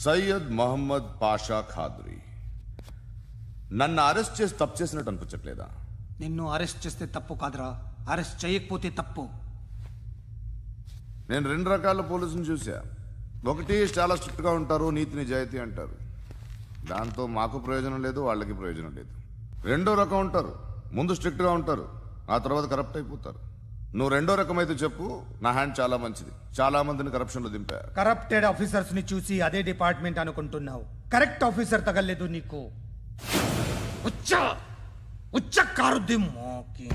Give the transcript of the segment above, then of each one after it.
సయ్యద్ మహమ్మద్ పాషా ఖాద్రీ. నన్ను అరెస్ట్ చేసి తప్పు చేసినట్టు అనిపించట్లేదా? నిన్ను అరెస్ట్ చేస్తే తప్పు కాదురా, అరెస్ట్ చేయకపోతే తప్పు. నేను రెండు రకాల పోలీసుని చూసా. ఒకటి చాలా స్ట్రిక్ట్గా ఉంటారు, నీతి నిజాయితీ అంటారు, దాంతో మాకు ప్రయోజనం లేదు, వాళ్ళకి ప్రయోజనం లేదు. రెండో రకం ఉంటారు, ముందు స్ట్రిక్ట్గా ఉంటారు, ఆ తర్వాత కరప్ట్ అయిపోతారు. నువ్వు రెండో రకం అయితే చెప్పు. నా హ్యాండ్ చాలా మంచిది, చాలా మందిని కరప్షన్లో దింపా. కరప్టెడ్ ఆఫీసర్స్ ని చూసి అదే డిపార్ట్మెంట్ అనుకుంటున్నావు. కరెక్ట్ ఆఫీసర్ తగలేదు నీకు. కారుద్ది మోకి.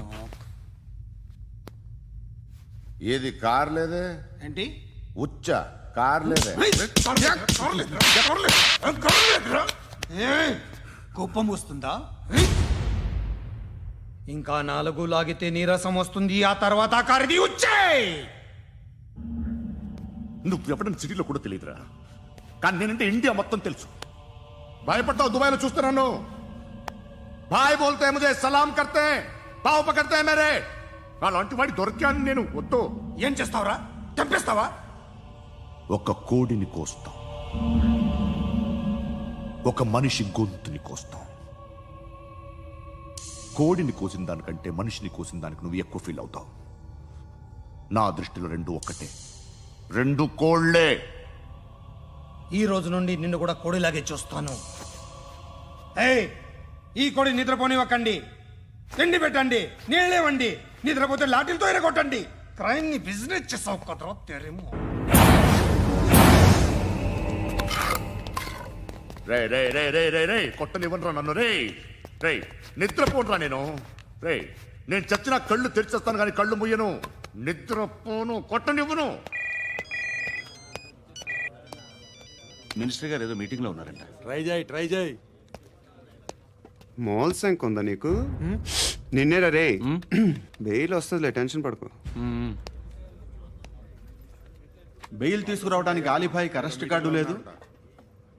ఏది కార్ లేదే ఏంటి? ఉచ్చ కార్ లేదే. కోపం వస్తుందా? ఇంకా 4 లాగితే నీరసం వస్తుంది, ఆ తర్వాత కారిది ఉచ్చే. నువ్వు ఎప్పుడైనా సిటీలో కూడా తెలియదురా, కానీ నేనంటే ఇండియా మొత్తం తెలుసు. భయపడతావు? దుబాయ్లో చూస్తున్నాను. భాయ్ బోల్తే ముజే సలాం కర్తే పావు పకర్తే మేరే. అలాంటి వాడి దొరికాను నేను. వద్దు. ఏం చేస్తావురా? చంపేస్తావా? ఒక కోడిని కోస్తాం, ఒక మనిషి గొంతుని కోస్తాం. కోడిని కోసిన దానికంటే మనిషిని కోసిన దానికి నువ్వు ఎక్కువ ఫీల్ అవుతావు. నా దృష్టిలో రెండు ఒక్కటే, రెండు కోళ్లే. ఈ రోజు నుండి నిన్ను కూడా కోడిలాగే చూస్తాను. ఏయ్, ఈ కోడి నిద్రపోనివ్వకండి. తిండి పెట్టండి, నీళ్ళేవండి. నిద్రపోతే లాఠీలతో ఎరగొట్టండి. క్రైమ్ ని బిజినెస్ చేసావు కదరా తెరేమో. రే రే రే రే రే రే కొట్టనివ్వనరా నన్ను. రే రే నిద్రపోనరా నేను. రే నేను చచ్చిన కళ్ళు తెరిచేస్తాను కానీ కళ్ళు ముయ్యను. నిద్రపోను, కొట్టనివ్వను. మినిస్టర్ గారు ఏదో మీటింగ్ లో ఉన్నారంట. ట్రై చేయి. మోల్ సంక్ ఉందా నీకు? నిన్నేరా రే. బెయిల్ వస్తుందిలే, టెన్షన్ పడుకో. బెయిల్ తీసుకురావడానికి ఆలిభాయికి అరెస్ట్ కార్డు లేదు,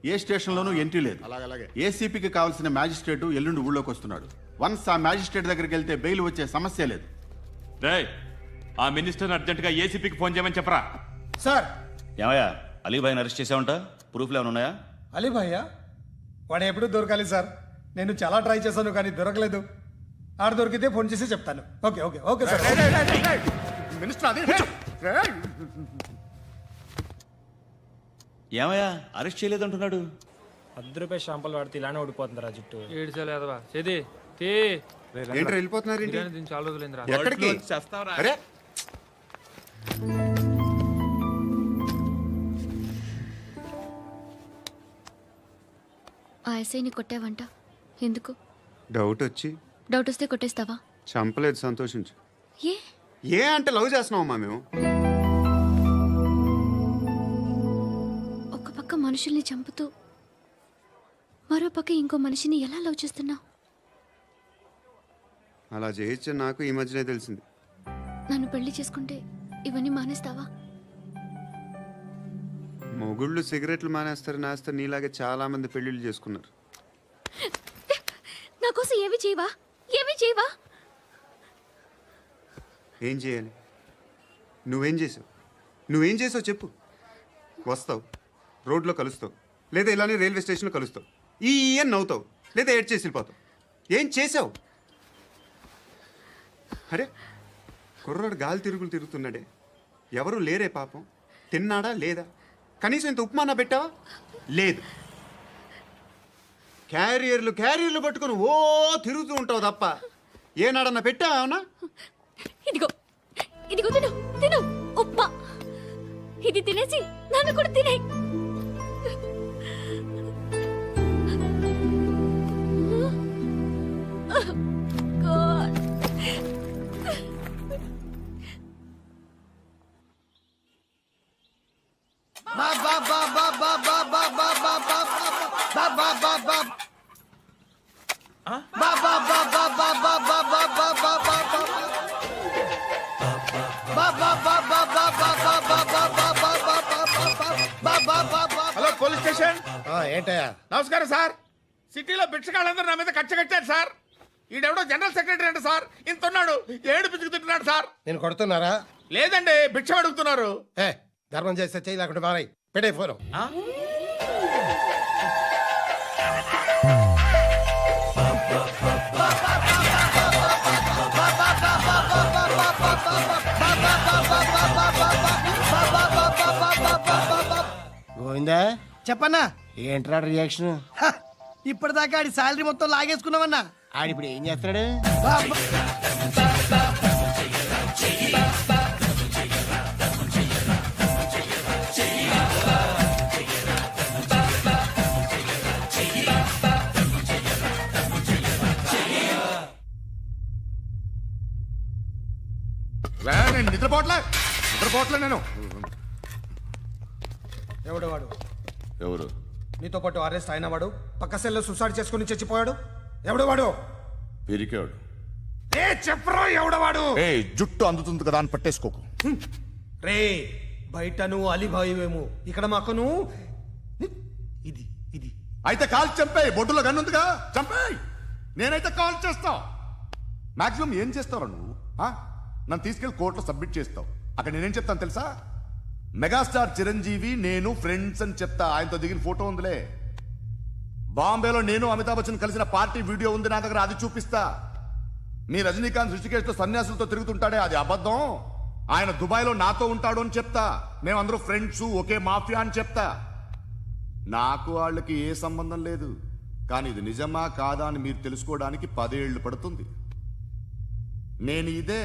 ఏ స్టేషన్లోనూ ఎంట్రీ లేదు. ఏసీపీకి కావాల్సిన మ్యాజిస్ట్రేటు ఎల్లుండి ఊళ్ళోకి వస్తున్నాడు. వన్స్ ఆ మ్యాజిస్ట్రేట్ దగ్గరికి వెళ్తే బెయిల్ వచ్చే సమస్య లేదు. ఆ మినిస్టర్ అర్జెంటుగా ఏసీపీకి ఫోన్ చేయమని చెప్పరా. సార్. ఏమయ్యా, అలీభాయిని అరెస్ట్ చేసావంట? ప్రూఫ్లు ఏమైనా ఉన్నాయా? అలీ భయ్యా వాడు ఎప్పుడు దొరకాలి సార్. నేను చాలా ట్రై చేశాను కానీ దొరకలేదు. ఆడ దొరికితే ఫోన్ చేసి చెప్తాను. Okay okay okay sir. Minister అదే. ఏమయ్యా, అరెస్ట్ చేయలేదంటున్నాడు? ₹10 షాంపులు వాడితే ఇలానే ఓడిపోతుందిరా జుట్టు. ఏడ్చలేదవా చేది తీ. ఏంటి వెళ్ళిపోతున్నారు? దీన్ని చాలా రోజులైందిరా. ఎక్కడికి? అరే ఆ ఎస్ఐని కొట్టావంట, ఎందుకు? డౌట్ వచ్చి. డౌట్ వస్తే కొట్టేస్తావా? చంపలేదు, సంతోషించు. ఏ ఏ అంటే లవ్ చేస్తున్నావమ్మా మేము. ఒక పక్క మనుషుల్ని చంపుతూ మరో పక్క ఇంకో మనిషిని ఎలా లవ్ చేస్తున్నావు? అలా చేయొచ్చు నాకు ఈ మధ్యనే తెలిసింది. నన్ను పెళ్లి చేసుకుంటే ఇవన్నీ మానేస్తావా? మొగుళ్ళు సిగరెట్లు మానేస్తారు, నేస్తారు. నీలాగే చాలా మంది పెళ్లిళ్ళు చేసుకున్నారు. నా కోసం ఏమి చేయవా? ఏమి చేయవా? ఏం చేయాలి? నువ్వేం చేసావు? నువ్వేం చేసావు చెప్పు. వస్తావు, రోడ్లో కలుస్తావు, లేదా ఇలానే రైల్వే స్టేషన్లో కలుస్తావు. ఈ అని నవ్వుతావు, లేదా ఏడ్ చేసి వెళ్ళిపోతావు. ఏం చేసావు? అరే కుర్రాడు గాలి తిరుగుతున్నాడే, ఎవరు లేరే పాపం. తిన్నాడా లేదా? కనీసం ఇంత ఉప్మానా పెట్టావా? లేదు. క్యారియర్లు పట్టుకొని ఓ తిరుగుతూ ఉంటావు తప్ప ఏనాడన్నా పెట్టావా? అవునా? ఇదిగో ఇదిగో తిను తిను ఉప్మా. ఇది తినేసి నన్ను కూడా తినే. Hello police station. ఏంటయ్యా? నమస్కారం సార్. సిటీలో భిక్షగాళ్ళందరూ నా మీద కక్ష కట్టారు సార్. ఈడెవడో జనరల్ సెక్రటరీ అంట సార్. ఇంత ఉన్నాడు, ఏడు పిచ్చుకు తింటున్నాడు సార్. నేను కొడుతున్నారా? లేదండి, భిక్ష అడుగుతున్నారు. ధర్మం చేస్తే చేయి లేకుండా మారాయి. పెట్టే ఫోను. గోవిందా చెప్పన్నా ఏంట్రా రియాక్షన్? ఇప్పటిదాకా ఆడి శాలరీ మొత్తం లాగేసుకున్నావన్నా. ఆడిప్పుడు ఏం చేస్తున్నాడు? నేను నిద్రపోవట్లే నేను. ఎవడు వాడు? ఎవరు? నీతో పాటు అరెస్ట్ అయిన వాడు, పక్క సెల్లో సూసైడ్ చేసుకుని చచ్చిపోయాడు. ఎవడు వాడు? పిరికాడు. ఏ చెప్పరా ఎవడవాడు? ఏ జుట్టు అందుతుంది కదా అని పట్టేసుకోకు. రే బయట నువ్వు అలీబాయివేమో, ఇక్కడ మాకు నువ్వు ఇది ఇది అయితే కాల్ చంపేయి. బొడ్డులో గన్నుందిగా, చంపేయి. నేనైతే కాల్ చేస్తా. మాక్సిమం ఏం చేస్తావు నువ్వు? నన్ను తీసుకెళ్లి కోర్టులో సబ్మిట్ చేస్తావు. అక్కడ నేనేం చెప్తాను తెలుసా? మెగాస్టార్ చిరంజీవి నేను ఫ్రెండ్స్ అని చెప్తా. ఆయనతో దిగిన ఫోటో ఉందిలే. బాంబేలో నేను అమితాబ్ బచ్చన్ కలిసిన పార్టీ వీడియో ఉంది నా దగ్గర, అది చూపిస్తా. మీ రజనీకాంత్ ఋషికేశ్తో సన్యాసులతో తిరుగుతుంటాడే, అది అబద్ధం. ఆయన దుబాయ్లో నాతో ఉంటాడు అని చెప్తా. మేమందరూ ఫ్రెండ్స్, ఒకే మాఫియా అని చెప్తా. నాకు వాళ్ళకి ఏ సంబంధం లేదు. కానీ ఇది నిజమా కాదా అని మీరు తెలుసుకోవడానికి 10 ఏళ్లు పడుతుంది. నేను ఇదే,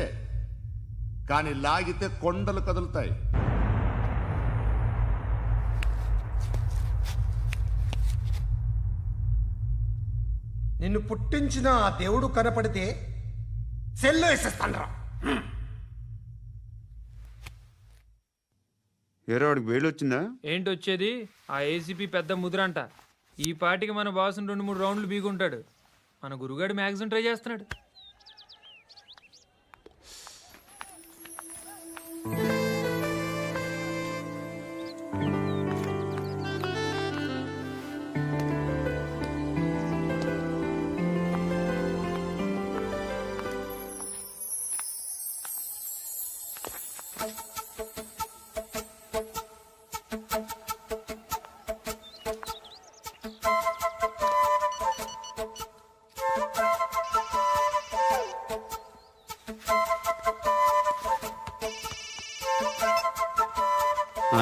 కానీ లాగితే కొండలు కదులుతాయి. నిన్ను పుట్టించిన ఆ దేవుడు కనపడితే సెల్లో వేసేస్తానరా. ఏరో వాడికి వేలు వచ్చిందా? ఏంటి వచ్చేది? ఆ ఏసీపీ పెద్ద ముద్రంట. ఈ పాటికి మన బాసుని 2-3 రౌండ్లు బీగుంటాడు. మన గురుగాడు మ్యాగజైన్ ట్రై చేస్తున్నాడు.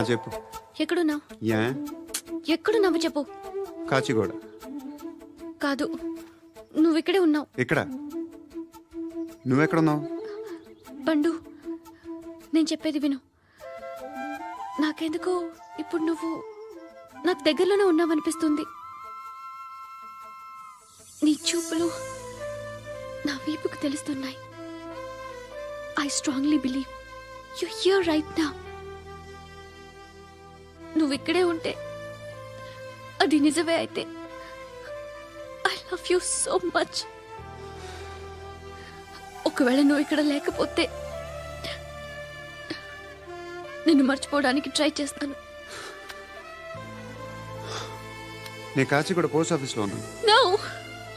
చెప్పు. ఎక్కడున్నావు? యా ఎక్కడున్నావు చెప్పు. కాచిగూడ. కాదు, నువ్వు ఇక్కడే ఉన్నావు. ఇక్కడ నువ్వెక్కడున్నావు? పండు, నేను చెప్పేది విను. నాకెందుకో ఇప్పుడు నువ్వు నాకు దగ్గరలోనే ఉన్నావనిపిస్తుంది. నీ చూపులు నా వీపుకు తెలుస్తున్నాయి. I strongly believe you here right now. నువ్వు ఇక్కడే ఉంటే అది నిజమే అయితే I love you so much. ఒకవేళ నువ్వు ఇక్కడ లేకపోతే నిన్ను మర్చిపోవడానికి ట్రై చేస్తాను. నేను కాచిగూడ పోస్ట్ ఆఫీస్లో ఉన్నాను. No,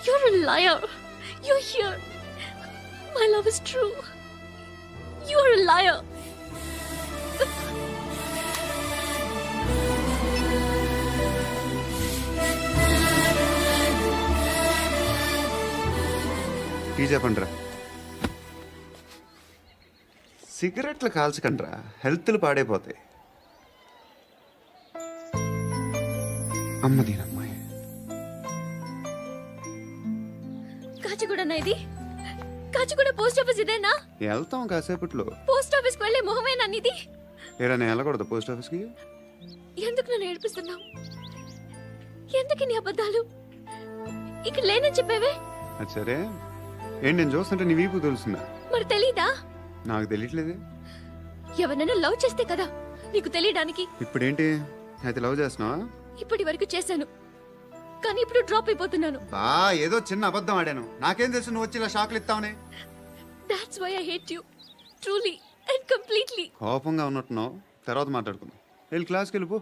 you're a liar. You're here. My love is true. You're a liar. Tea చెప్పండిరా. సిగరెట్లు కాల్చకండ్రా, హెల్త్లు పాడైపోతాయి. అమ్మదీనమ్మాయి. కాచిగూడనా ఇది? కాచిగూడ పోస్ట్ ఆఫీస్ ఇదేనా? వెళ్తాం కాసేపట్లో. పోస్ట్ ఆఫీస్కి వెళ్ళే మొహమేనా నీది? ఏరా నేను వెళ్ళకూడదు పోస్ట్ ఆఫీస్కి? ఎందుకు నన్ను ఏడిపిస్తున్నావు? ఎందుకు నీ అబద్ధాలు? ఇక్కడ లేనని చెప్పేవే. అది సరే, ఏంటి నేను చూస్తుంటే నీ వీపు తెలుస్తుందా? మరి తెలీదా? నాకు తెలియట్లేదే. ఎవరైనా లవ్ చేస్తే కదా నీకు తెలియడానికి. ఇప్పుడేంటి అయితే లవ్ చేస్తున్నావా? ఇప్పటి వరకు చేశాను, కానీ ఇప్పుడు డ్రాప్ అయిపోతున్నాను. ఏదో చిన్న అబద్ధం ఆడాను. నాకేం తెలుసు నువ్వు వచ్చి ఇలా షాక్లు ఇస్తావనే. That's why I hate you. Truly and completely. కోపంగా ఉన్నట్టున్నావు, తర్వాత మాట్లాడుకుందాం. వెళ్ళి క్లాస్కి వెళ్ళిపో.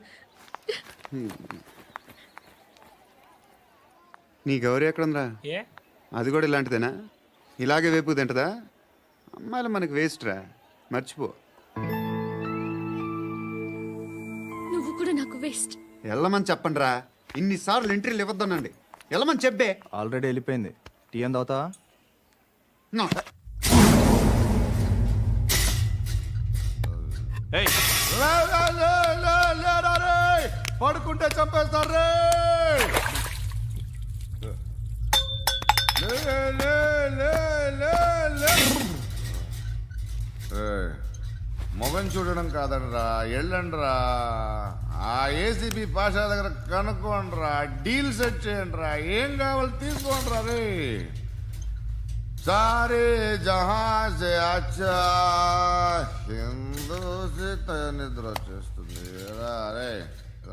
నీ గౌరీ ఎక్కడుందిరా? ఏ అది కూడా ఇలాంటిదేనా? ఇలాగే వేపు తింటదా? అమ్మాయిలు మనకి వేస్ట్ రా, మర్చిపో. నువ్వు కూడా నాకు వేస్ట్. వెళ్ళమని చెప్పండి రా. ఇన్నిసార్లు ఎంట్రీలు ఇవ్వద్దనండి. వెళ్ళమని చెప్పే. ఆల్రెడీ వెళ్ళిపోయింది. టీ అని తాగుతావా? ఏయ్, పడుకుంటే చంపేస్తారు రే. మొగం చూడడం కాదండ్రా, వెళ్ళండ్రా. ఆ ఏసీబీ పాషా దగ్గర కనుక్కోండ్రా, డీల్ సెట్ చేయండిరా, ఏం కావాలి తీసుకోండిరా రే. సారే జహా సే అచ్చా హిందూ సే నిద్ర వచ్చేస్తుంది రే.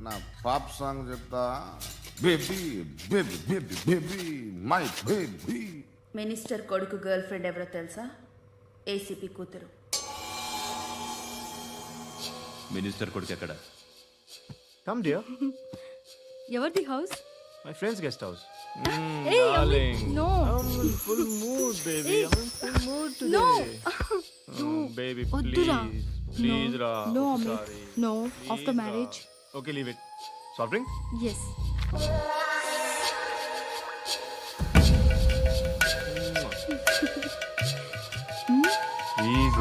నా పాప్ సాంగ్ చెప్తా. Baby baby baby baby my baby. Minister కొడుకు గర్ల్ ఫ్రెండ్ ఎవరో తెలుసా? ఏసీపీ కూతురు. మినిస్టర్ కొడుకు ఎక్కడ? Come dear. ఎవరిది house? My friends guest house. No full mood baby. Full mood no baby వద్దురా. ప్లీజ్ రా. No Amit, no. After marriage. Okay leave it. Soft drink? Yes. ఈజ్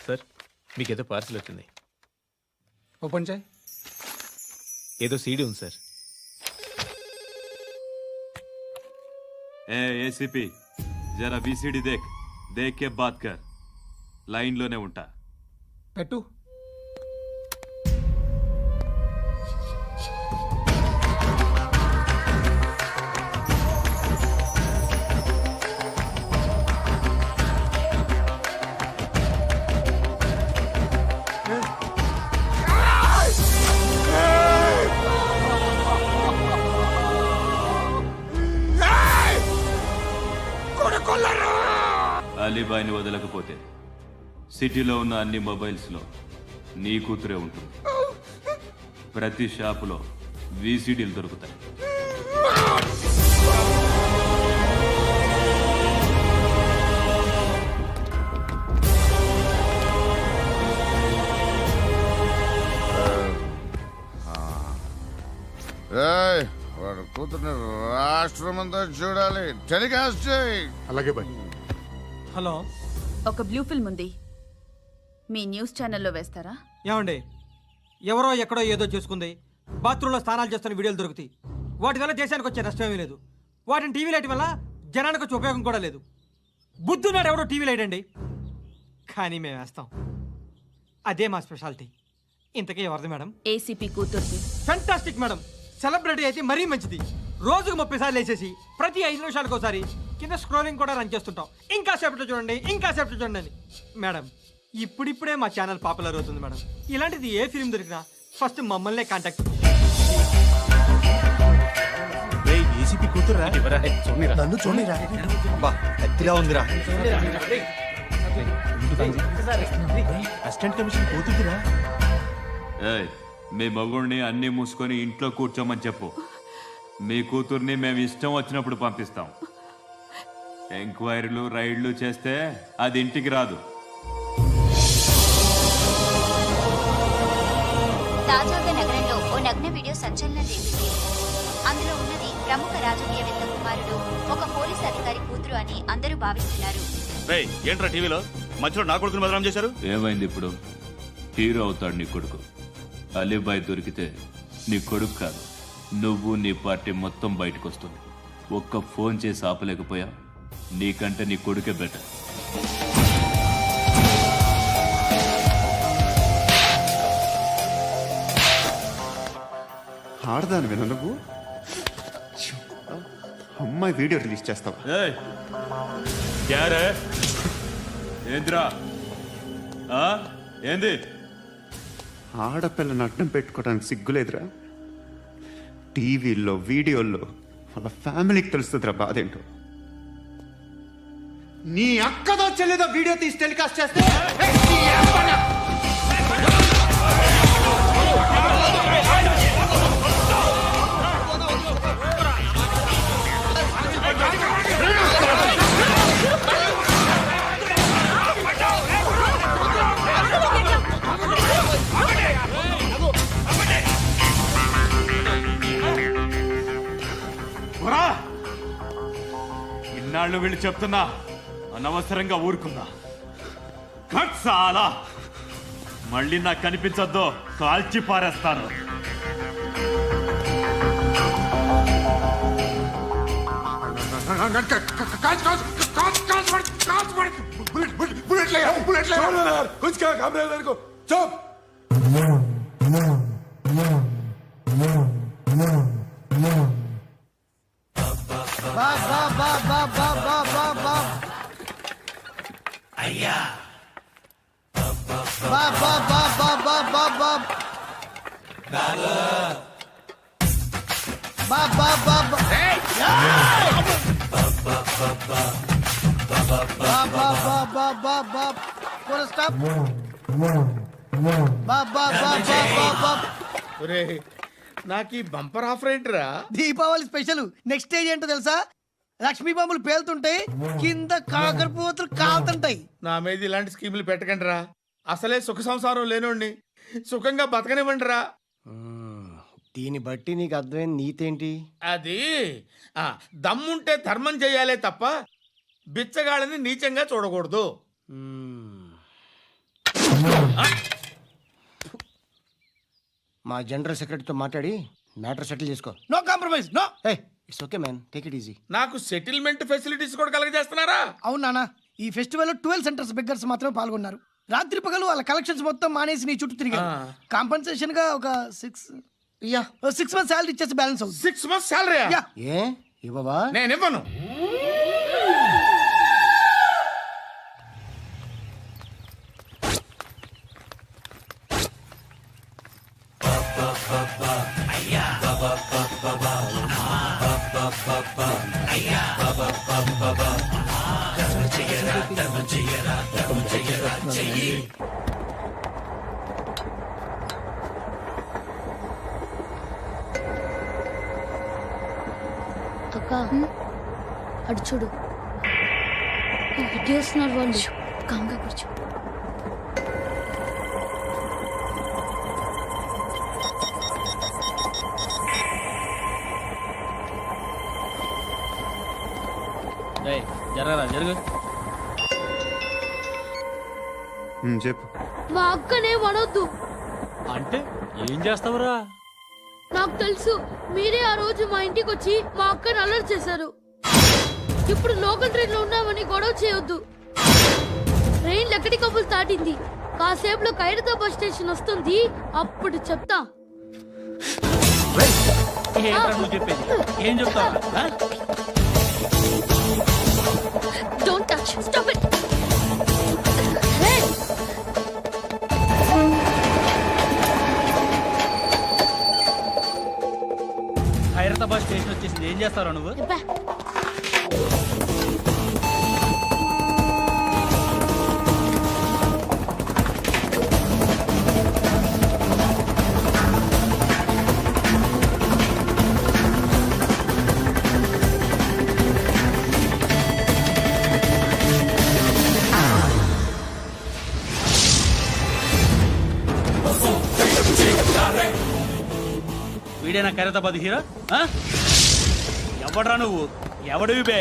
సార్, మీకేదో పార్సిల్ వచ్చింది. ఓపెన్ చేయి. ఏదో సీడీ ఉంది సార్. ఏ ఏసీపీ, జరా విసిడి దేక్, దేక్ కే బాత్ కర్. లైన్లోనే ఉంటా. పెట్టు. అలీబాయిని వదలకపోతే సిటీలో ఉన్న అన్ని మొబైల్స్లో నీ కూతురే ఉంటుంది. ప్రతి షాపులో వీసీడీలు దొరుకుతాయి. వాడు కూతుర్ని రాష్ట్రం అంతా చూడాలి. టెలికాస్ట్ చేయి. అలాగే బాయ్. హలో, ఒక బ్లూ ఫిల్మ్ ఉంది, మీ న్యూస్ ఛానల్లో వేస్తారా? ఏమండి, ఎవరో ఎక్కడో ఏదో చేసుకుంది, బాత్రూంలో స్నానాలు చేస్తున్న వీడియోలు దొరుకుతాయి. వాటి వల్ల దేశానికి వచ్చే నష్టమేమీ లేదు. వాటిని టీవీ లైట్ వల్ల జనానికి వచ్చే ఉపయోగం కూడా లేదు. బుద్ధున్నాడు ఎవడో టీవీ లైట్ అండి, కానీ మేము వేస్తాం. అదే మా స్పెషాలిటీ. ఇంతకీ ఎవరిది మేడం? ఏసీపీ కూతుర్ది. Fantastic madam. సెలబ్రిటీ అయితే మరీ మంచిది. రోజుకు 30 సార్లు వేసేసి ప్రతి 5 నిమిషాలకు ఒకసారి కింద స్క్రోలింగ్ కూడా రన్ చేస్తుంటాం. ఇంకా సేపట్లో చూడండి, ఇంకా సేపట్లో చూడండి అని. మేడం, ఇప్పుడిప్పుడే మా ఛానల్ పాపులర్ అవుతుంది మేడం. ఇలాంటిది ఏ ఫిల్మ్ దొరికినా ఫస్ట్ మమ్మల్నే కాంటాక్ట్. ఏసీపీ కూతురా? నన్ను చూడరా. బా ఎత్తిగా ఉందిరా. Assistant commission కూతురురా. మీ మగుడిని అన్ని మూసుకొని ఇంట్లో కూర్చోమని చెప్పు. మీ కూతుర్ని మేము ఇష్టం వచ్చినప్పుడు పంపిస్తాం. ఎంక్వైరీలు రైడ్లు చేస్తే అది ఇంటికి రాదు. తాజాగా నగరంలో ఓ నగ్న వీడియో సంచలనం రేపింది. అందులో ఉన్నది ప్రముఖ రాజకీయవేత్త కుమారుడు, ఒక పోలీస్ అధికారి కూతురు అని అందరూ భావిస్తున్నారు. ఏంట్రా టీవీలో మధ్యలో నా కొడుకుని బదనాం చేశారు? ఏమైంది ఇప్పుడు? హీరో అవుతాడు నీ కొడుకు. అలీబాయ్ దొరికితే నీ కొడుకు కాదు, నువ్వు నీ పార్టీ మొత్తం బయటకు వస్తుంది. ఒక్క ఫోన్ చేసి ఆపలేకపోయా? నీకంటే నీ కొడుకే బెటర్. ఆడదాను విన నువ్వు. అమ్మాయి వీడియో రిలీజ్ చేస్తావా? ఏంద్రా ఏంది? ఆడపిల్లని అడ్డం పెట్టుకోవడానికి సిగ్గులేదురా? టీవీల్లో వీడియోల్లో వాళ్ళ ఫ్యామిలీకి తెలుస్తుందిరా బాధేంటో. నీ అక్కదో చెల్లిదో వీడియో తీసి టెలికాస్ట్ చేస్తే వాళ్ళు వీళ్ళు చెప్తున్నా అనవసరంగా ఊరుకున్నా. కట్ చాలా మళ్ళీ నాకు కనిపించొద్దు, కాల్చి పారేస్తాను. అయ్యా నాకు ఈ బంపర్ ఆఫర్ ఏంటిరా? దీపావళి స్పెషల్. నెక్స్ట్ స్టేజ్ ఏంటో తెలుసా? లక్ష్మీ బాంబులు పేలుతుంటాయి, కింద కాకరపువ్వతులు కాలుతుంటాయి. నా మీద ఇలాంటి స్కీములు పెట్టకండి రా. అసలే సుఖ సంసారం లేనోడిని సుఖంగా బతకనివ్వండి రా. దీన్ని బట్టి నీకు అర్థమైన నీతేంటి? అది దమ్ముంటే ధర్మం చేయాలే తప్ప బిచ్చగాళ్ళని నీచంగా చూడకూడదు. మా జనరల్ సెక్రటరీతో మాట్లాడి మ్యాటర్ సెటిల్ చేసుకో. No compromise, no. It's okay man, take it easy. నాకు సెటిల్మెంట్ ఫెసిలిటీస్ కూడా కలగజేస్తున్నారా? అవును నాన్న, ఈ ఫెస్టివల్ 12 సెంటర్స్ బెగ్గర్స్ మాత్రమే పాల్గొన్నారు. రాత్రి పగలు వాళ్ళ కలెక్షన్స్ మొత్తం మానేసి నీ చుట్టూ తిరిగారు. కాంపన్సేషన్ గా ఒక 6 మంత్స్ శాలరీ ఇచ్చేసి బ్యాలెన్స్ అవుతుంది. 6 మంత్స్ శాలరీ? ఏ ఇవ్వవా? నేను ఇవ్వను. అక్క అటు చూడు, ఇటు వస్తున్నారు వాళ్ళు. కాంగా కూర్చో. జరగరా జరుగు. చెప్పు. మా అక్కనే వనొద్దు. అంటే ఏం చేస్తావురా? నాకు తెలుసు, మీరే ఆ రోజు మా ఇంటికి వచ్చి మా అక్కని అల్లరి చేశారు. ఇప్పుడు లోకల్ ట్రైన్ లో ఉన్నామని గొడవ చేయొద్దు. ట్రైన్ లక్కడి కప్పులు దాటింది. కాసేపులో ఖైరతాబాద్ బస్ స్టేషన్ వస్తుంది, అప్పుడు చెప్తా. ఏం చెప్తావు? Don't touch. Stop it. Khairatabad station వచ్చేసింది. ఏం చేస్తావు నువ్వు? వీడేనా ఖైరతాబాద్ హీరో? ఎవడ్రా నువ్వు? ఎవడివి బే?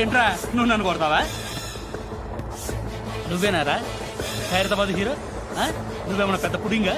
ఏంట్రా నువ్వు నన్ను కొడతావా? నువ్వేనారా ఖైరతాబాద్ హీరో? నువ్వేమన్నా పెద్ద పుడింగా?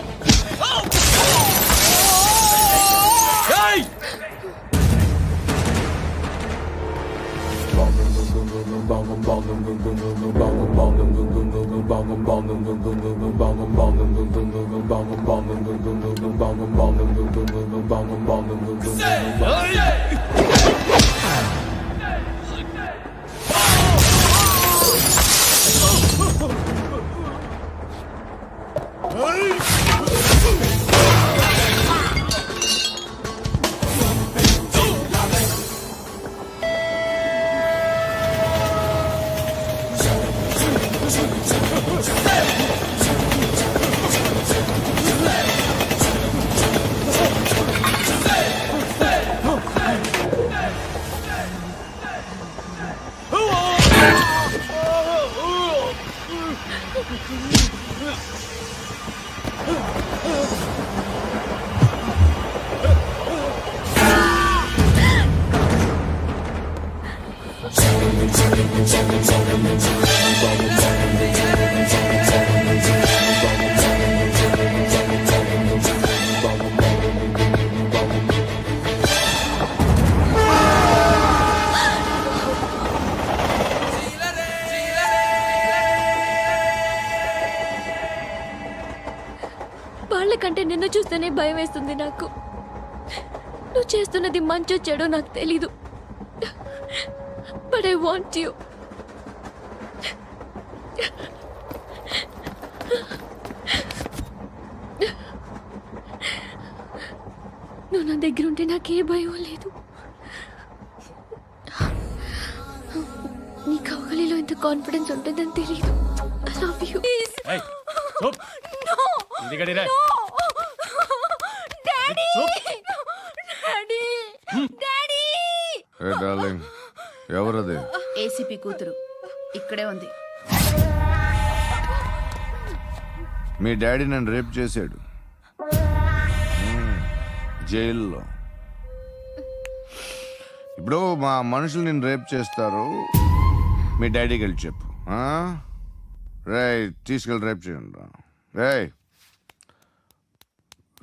వాళ్ళకంటే నిన్ను చూస్తేనే భయం వేస్తుంది నాకు. నువ్వు చేస్తున్నది మంచో చెడో నాకు తెలీదు. But I want you. నువ్వు నా దగ్గర ఉంటే నాకే భయం లేదు. నీ కౌగలిలో ఇంత కాన్ఫిడెన్స్ ఉంటుందని తెలీదు. I love you. A darling, ఎవరది? ఏసీపీ కూతురు ఇక్కడే ఉంది. మీ డాడీ నన్ను రేప్ చేశాడు జైల్లో. ఇప్పుడు మా మనుషులు నేను రేప్ చేస్తారు, మీ డాడీకి వెళ్ళి చెప్పు. రేయ్ తీసుకెళ్ళి రేప్ చేయండి. రేయ్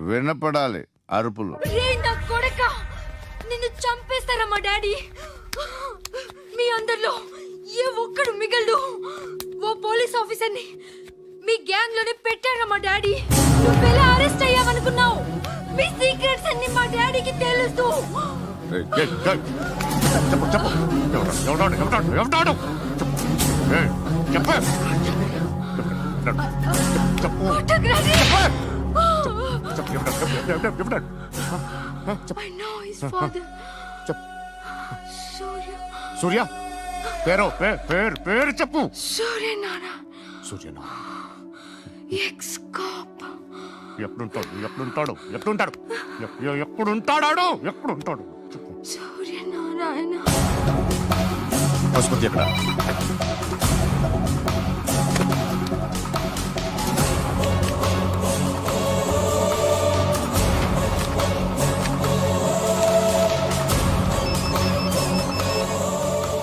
వినపడాలి అరుపులు. నిన్ను చంపేస్తారా మా డాడీ? మీ అందరిలో ఏ ఒక్కడు మిగలడు. ఓ పోలీస్ ఆఫీసర్ని మీ గ్యాంగ్ లోనే పెట్టారా మా డాడీ? నువ్వెలా అరెస్ట్ అయ్యావనుకున్నావు? మీ సీక్రెట్స్ అన్ని మా డాడీకి తెలుసు. I know his father. సూర్య పేరు పేరు చెప్పు. సూర్యనారాయణ. Suryanarayana ex cop. ఎప్పుడుంటాడు సూర్యనారాయణ. ఆసుపత్రి ఎక్కడ?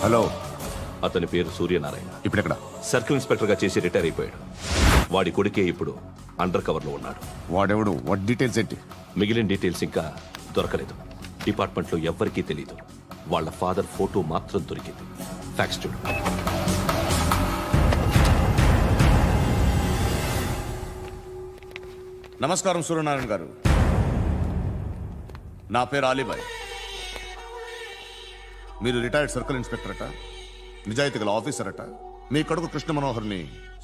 హలో, అతని పేరు సూర్యనారాయణ. ఇప్పుడెక్కడ? సర్కిల్ ఇన్స్పెక్టర్ గా చేసి రిటైర్ అయిపోయాడు. వాడి కొడుకే ఇప్పుడు అండర్ కవర్ లో ఉన్నాడు. వాడెవడు? వాట్ డీటెయిల్స్ ఏంటి? మిగిలిన డీటెయిల్స్ ఇంకా దొరకలేదు. డిపార్ట్మెంట్ లో ఎవ్వరికీ తెలీదు. వాళ్ళ ఫాదర్ ఫోటో మాత్రం దొరికింది. ఫ్యాక్స్ చూడు. నమస్కారం సూర్యనారాయణ గారు. నా పేరు అలీబాయ్. మీరు రిటైర్డ్ సర్కిల్ ఇన్స్పెక్టర్ అట, నిజాయితీ గల ఆఫీసర్ అట. మీ కొడుకు కృష్ణ మనోహర్ని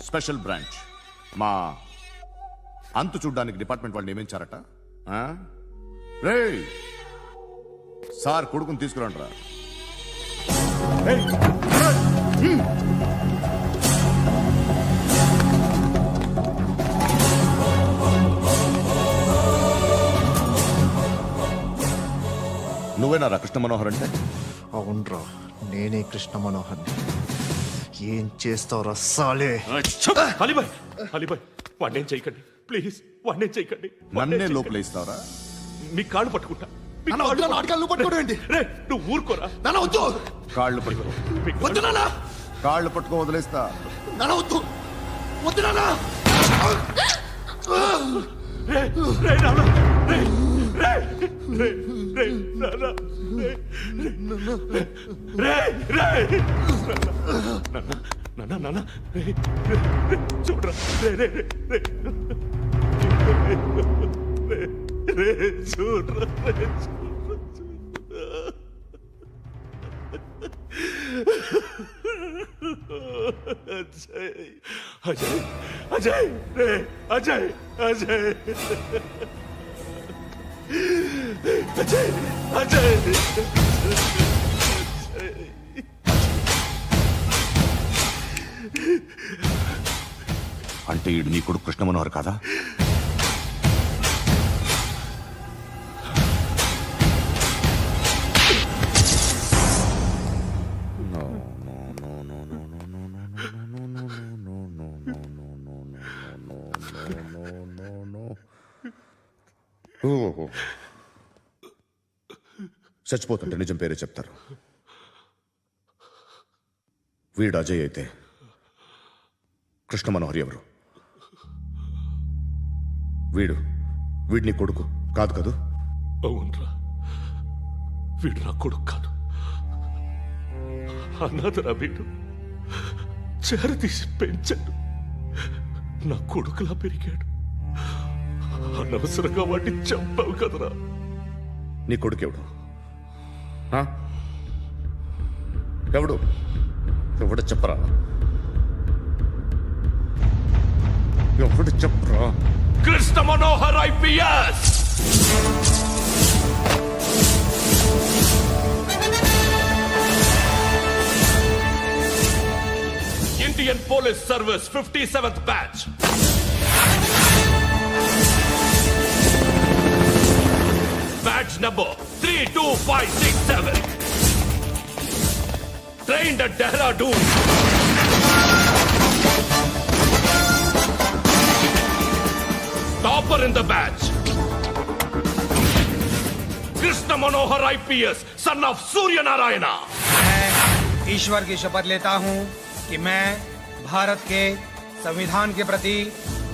స్పెషల్ బ్రాంచ్ మా అంతు చూడ్డానికి డిపార్ట్మెంట్ వాళ్ళు నియమించారట. రే సార్ కొడుకుని తీసుకురండి. నువ్వేనా కృష్ణ మనోహర్ అంటే? అవునరా, నేనే కృష్ణ మనోహర్ని. ఏం చేస్తావురా సాలే? అలీబాయ్, అలీబాయ్ వాడినేం చేయకండి ప్లీజ్, వాడినేం చేయకండి. నన్నే లోపల ఇస్తావరా? మీ కాళ్ళు పట్టుకుంటా. నువ్వు ఊరుకోరా. కాళ్ళు పట్టుకో. కాళ్ళు పట్టుకో వదిలేస్తా. చూడరా చూడరా. అజయ్ అజయ్ అజయ్ రే అజయ్ అజయ్ అజయ్ అజయ్. అంటే ఈడు నీ కొడుకు కృష్ణ మనోహర్ కాదా? చచ్చిపోతుంటే నిజం పేరే చెప్తారు. వీడు అజయ్ అయితే కృష్ణ మనోహర్ ఎవరు? వీడిని కొడుకు కాదు కదూ? అవునరా, వీడు నా కొడుకు కాదు, అన్నదరా. వీడు చేరతీసి పెంచాడు, నా కొడుకులా పెరిగాడు. అనవసరంగా వాడిని చంపావు కదరా. నీ కొడుకు ఎవడు? ఎవడు చెప్పరా? ఎవడు చెప్పరా? Krishna Manohar IPS. Indian Police Service 57th batch. Badge number 32567. Trained at Dehradun. Topper in the batch. Krishna Manohar IPS, son of Surya Narayana. मैं ईश्वर की शपथ लेता हूँ कि मैं भारत के संविधान के प्रति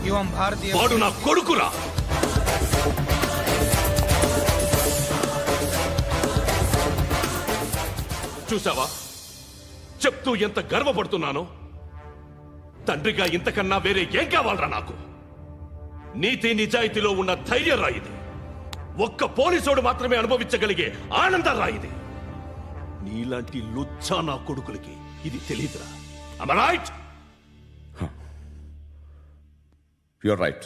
एवं भारतीय వాడు నా కొడుకురా. చూసావా చెప్తూ ఎంత గర్వపడుతున్నానో? తండ్రిగా ఇంతకన్నా వేరే ఏం కావాలరా నాకు? నీతి నిజాయితీలో ఉన్న ధైర్యం రాయిది. ఒక్క పోలీసోడు మాత్రమే అనుభవించగలిగే ఆనందం రాయిది. నీలాంటి లుచ్చా నా కొడుకులకి ఇది తెలీదురా. Am I right? You're right.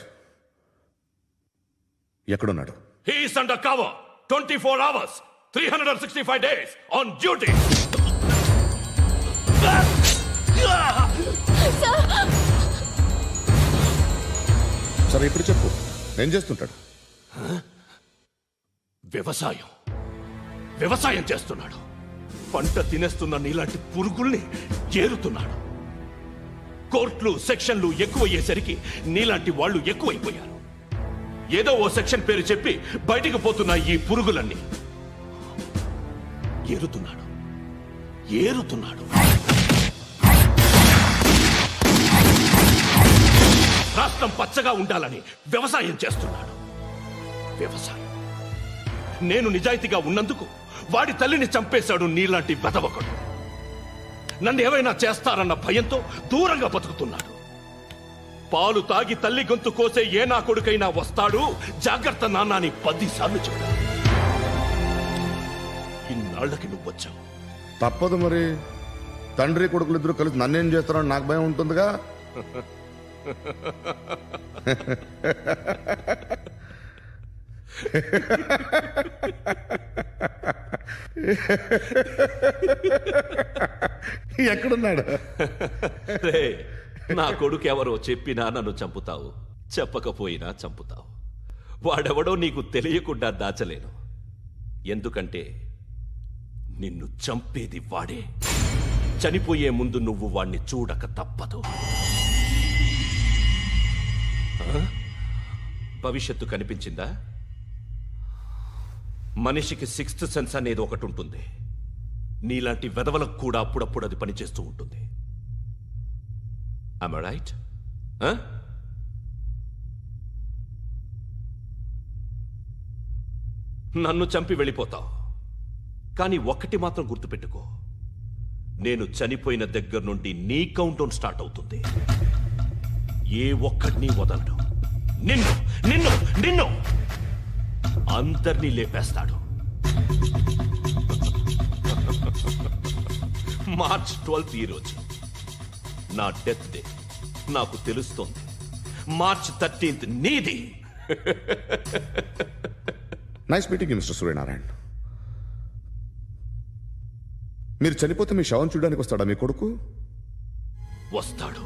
ఎక్కడున్నాడు? He is under cover 24 hours 365 days on duty. సరే ఇప్పుడు చెప్పు, ఏం చేస్తుంటాడు? వ్యవసాయం చేస్తున్నాడు. పంట తినేస్తున్న నీలాంటి పురుగుల్ని ఏరుతున్నాడు. కోర్టులు సెక్షన్లు ఎక్కువయ్యేసరికి నీలాంటి వాళ్ళు ఎక్కువైపోయారు. ఏదో ఓ సెక్షన్ పేరు చెప్పి బయటికి పోతున్న ఈ పురుగులన్నీ ఏరుతున్నాడు. రాష్ట్రం పచ్చగా ఉండాలని వ్యవసాయం చేస్తున్నాడు. నేను నిజాయితీగా ఉన్నందుకు వాడి తల్లిని చంపేశాడు నీలాంటి వెధవకుడు. నన్ను ఏమైనా చేస్తారన్న భయంతో దూరంగా బతుకుతున్నాడు. పాలు తాగి తల్లి గొంతు కోసే ఏ నా కొడుకైనా వస్తాడు, జాగ్రత్త నాన్న అని 10 సార్లు చెప్పాడు. ఇన్నాళ్ళకి నువ్వు వచ్చావు. తప్పదు మరి, తండ్రి కొడుకులు ఇద్దరు కలిసి నన్నేం చేస్తారని నాకు భయం ఉంటుందిగా. ఎక్కడున్నాడు? నా కొడుకు ఎవరో చెప్పినా నన్ను చంపుతావు, చెప్పకపోయినా చంపుతావు. వాడెవడో నీకు తెలియకుండా దాచలేను. ఎందుకంటే నిన్ను చంపేది వాడే. చనిపోయే ముందు నువ్వు వాణ్ణి చూడక తప్పదు. భవిష్యత్తు కనిపించిందా? మనిషికి 6th సెన్స్ అనేది ఒకటి ఉంటుంది. నీలాంటి వెధవలకు కూడా అప్పుడప్పుడు అది పనిచేస్తూ ఉంటుంది. Am I right? నన్ను చంపి వెళ్ళిపోతావు, కానీ ఒక్కటి మాత్రం గుర్తుపెట్టుకో, నేను చనిపోయిన దగ్గర నుండి నీ కౌంట్ డౌన్ స్టార్ట్ అవుతుంది. ఏ ఒక్కడిని వదలడు. నిన్ను నిన్ను నిన్ను అందరినీ లేపేస్తాడు. మార్చ్ 12th ఈ రోజు నా డెత్ డే. నాకు తెలుస్తోంది మార్చ్ 13th నీది. Nice meeting you mister Suryanarayan. మీరు చనిపోతే మీ శవం చూడడానికి వస్తాడా మీ కొడుకు? వస్తాడు.